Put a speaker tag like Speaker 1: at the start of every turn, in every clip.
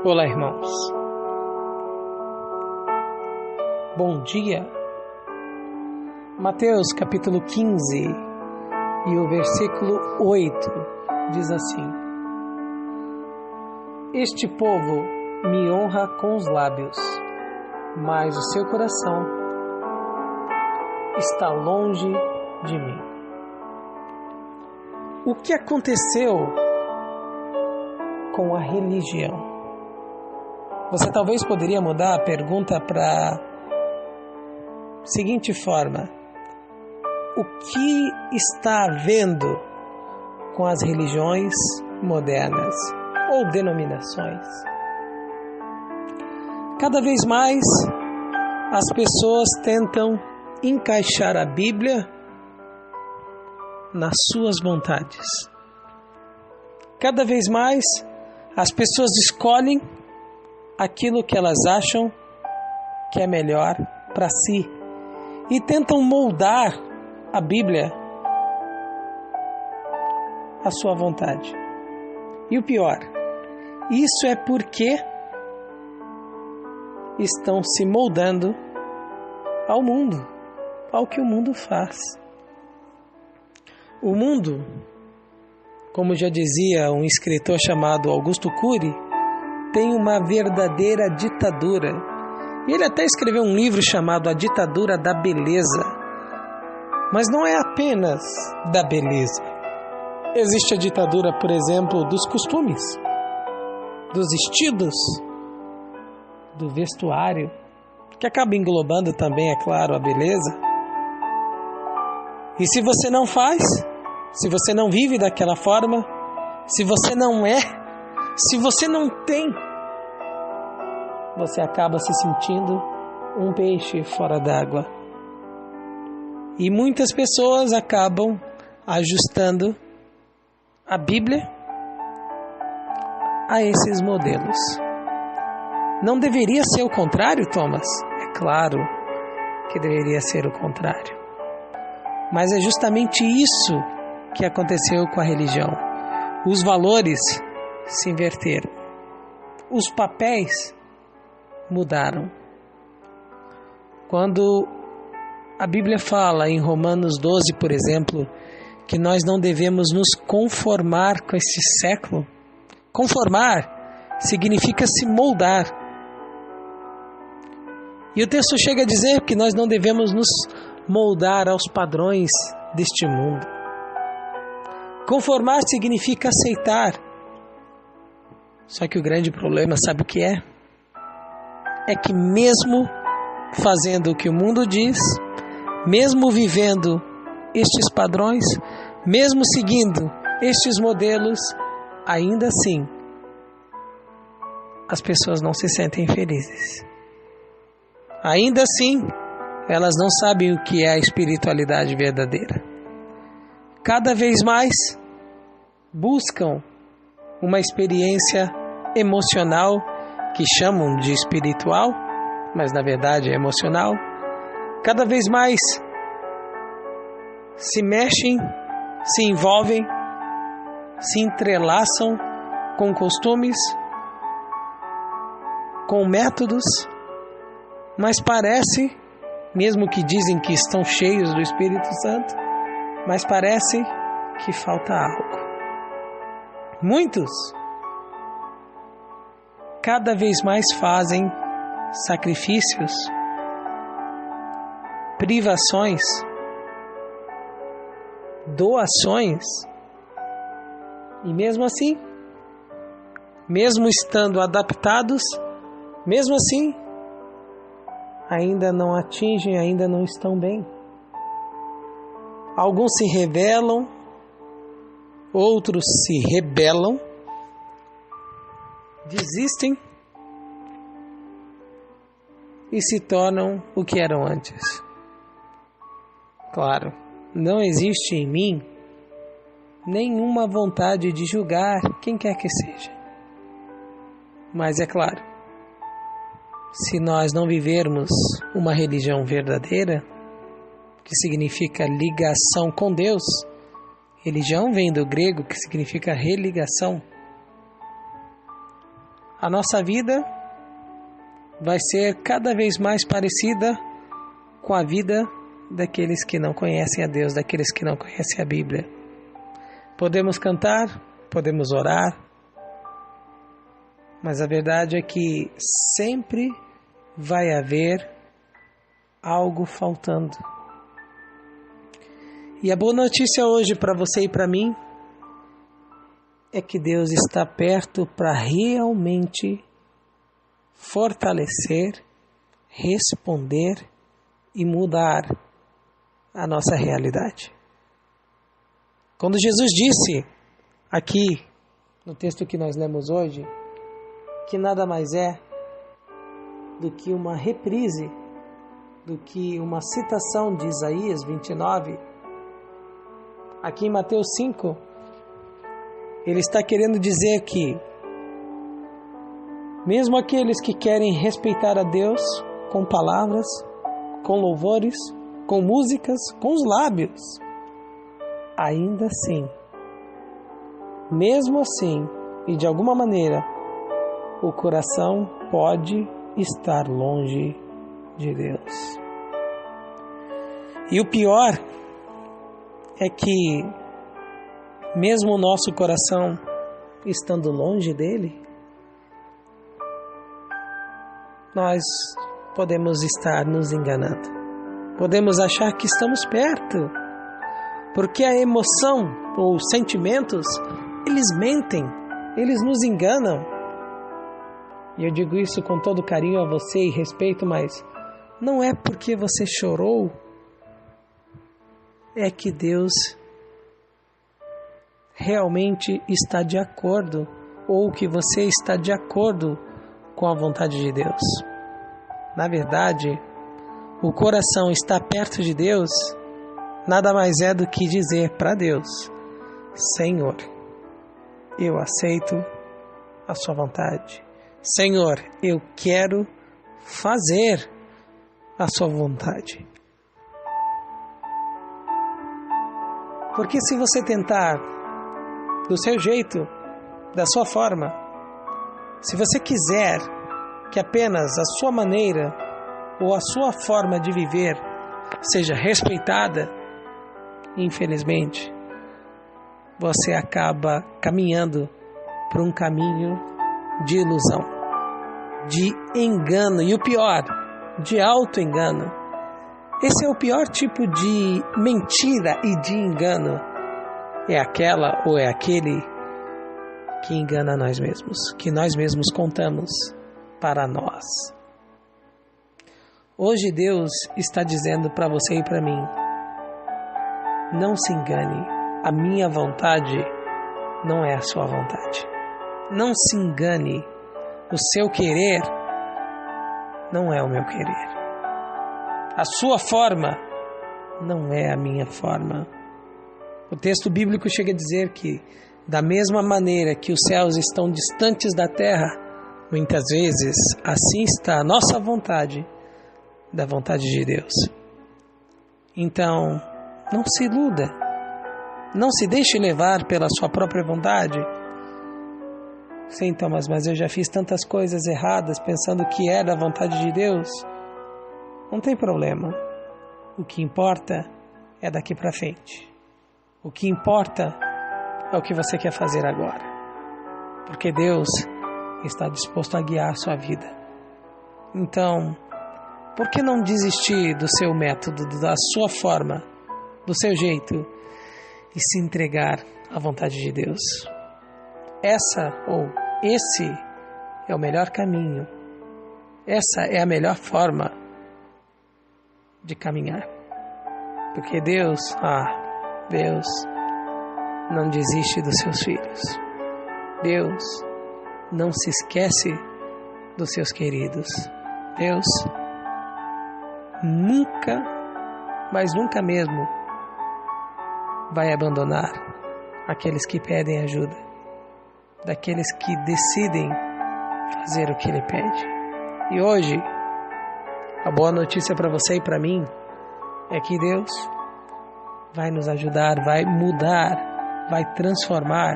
Speaker 1: Olá, irmãos. Bom dia. Mateus capítulo 15 e o versículo 8 diz assim: Este povo me honra com os lábios, mas o seu coração está longe de mim. O que aconteceu com a religião? Você talvez poderia mudar a pergunta para a seguinte forma: o que está havendo com as religiões modernas ou denominações? Cada vez mais as pessoas tentam encaixar a Bíblia nas suas vontades. Cada vez mais as pessoas escolhem aquilo que elas acham que é melhor para si e tentam moldar a Bíblia à sua vontade. E o pior, isso é porque estão se moldando ao mundo, ao que o mundo faz. O mundo, como já dizia um escritor chamado Augusto Cury, tem uma verdadeira ditadura. E ele até escreveu um livro chamado A Ditadura da Beleza. Mas não é apenas da beleza. Existe a ditadura, por exemplo, dos costumes, dos estilos, do vestuário, que acaba englobando também, é claro, a beleza. E se você não faz, se você não vive daquela forma, se você não é, se você não tem, você acaba se sentindo um peixe fora d'água. E muitas pessoas acabam ajustando a Bíblia a esses modelos. Não deveria ser o contrário, Thomas? É claro que deveria ser o contrário. Mas é justamente isso que aconteceu com a religião. Os valores se inverteram. Os papéis mudaram. Quando a Bíblia fala em Romanos 12, por exemplo, que nós não devemos nos conformar com esse século. Conformar significa se moldar. E o texto chega a dizer que nós não devemos nos moldar aos padrões deste mundo. Conformar significa aceitar. Só que o grande problema, sabe o que é? É que mesmo fazendo o que o mundo diz, mesmo vivendo estes padrões, mesmo seguindo estes modelos, ainda assim, as pessoas não se sentem felizes. Ainda assim, elas não sabem o que é a espiritualidade verdadeira. Cada vez mais buscam uma experiência emocional que chamam de espiritual, mas na verdade é emocional. Cada vez mais se mexem, se envolvem, se entrelaçam com costumes, com métodos, mas parece, mesmo que dizem que estão cheios do Espírito Santo, mas parece que falta algo. Muitos cada vez mais fazem sacrifícios, privações, doações, e mesmo assim, mesmo estando adaptados, mesmo assim, ainda não atingem, ainda não estão bem. Alguns se rebelam, outros se rebelam, desistem e se tornam o que eram antes. Claro, não existe em mim nenhuma vontade de julgar quem quer que seja. Mas é claro, se nós não vivermos uma religião verdadeira, que significa ligação com Deus, religião vem do grego, que significa religação. a nossa vida vai ser cada vez mais parecida com a vida daqueles que não conhecem a Deus, daqueles que não conhecem a Bíblia. Podemos cantar, podemos orar, mas a verdade é que sempre vai haver algo faltando. E a boa notícia hoje para você e para mim é que Deus está perto para realmente fortalecer, responder e mudar a nossa realidade. Quando Jesus disse aqui no texto que nós lemos hoje, que nada mais é do que uma reprise, do que uma citação de Isaías 29, aqui em Mateus 5, ele está querendo dizer que mesmo aqueles que querem respeitar a Deus com palavras, com louvores, com músicas, com os lábios, ainda assim, mesmo assim, e de alguma maneira, o coração pode estar longe de Deus. E o pior é que, mesmo o nosso coração estando longe dele, nós podemos estar nos enganando. Podemos achar que estamos perto, porque a emoção ou os sentimentos, eles mentem, eles nos enganam. E eu digo isso com todo carinho a você e respeito, mas não é porque você chorou, é que Deus realmente está de acordo, ou que você está de acordo com a vontade de Deus. Na verdade, o coração estar perto de Deus nada mais é do que dizer para Deus: Senhor, eu aceito a sua vontade. Senhor, eu quero fazer a sua vontade. Porque se você tentar do seu jeito, da sua forma, se você quiser que apenas a sua maneira ou a sua forma de viver seja respeitada, infelizmente, você acaba caminhando por um caminho de ilusão, de engano e o pior, de auto-engano. Esse é o pior tipo de mentira e de engano. É aquela ou é aquele que engana nós mesmos, que nós mesmos contamos para nós. Hoje Deus está dizendo para você e para mim: não se engane, a minha vontade não é a sua vontade. Não se engane, o seu querer não é o meu querer. A sua forma não é a minha forma. O texto bíblico chega a dizer que, da mesma maneira que os céus estão distantes da terra, muitas vezes assim está a nossa vontade da vontade de Deus. Então, não se iluda. Não se deixe levar pela sua própria vontade. Sim, Thomas, mas eu já fiz tantas coisas erradas pensando que era a vontade de Deus. Não tem problema. O que importa é daqui para frente. O que importa é o que você quer fazer agora. Porque Deus está disposto a guiar a sua vida. Então, por que não desistir do seu método, da sua forma, do seu jeito e se entregar à vontade de Deus? Essa ou esse é o melhor caminho. Essa é a melhor forma de caminhar. Porque Deus não desiste dos seus filhos. Deus não se esquece dos seus queridos. Deus nunca, mas nunca mesmo, vai abandonar aqueles que pedem ajuda, daqueles que decidem fazer o que Ele pede. E hoje, a boa notícia para você e para mim é que Deus vai nos ajudar, vai mudar, vai transformar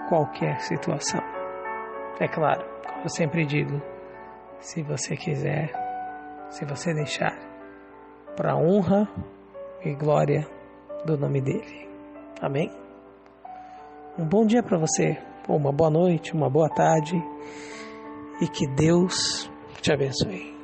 Speaker 1: qualquer situação. É claro, como eu sempre digo, se você quiser, se você deixar, para a honra e glória do nome dele. Amém? Um bom dia para você, uma boa noite, uma boa tarde e que Deus te abençoe.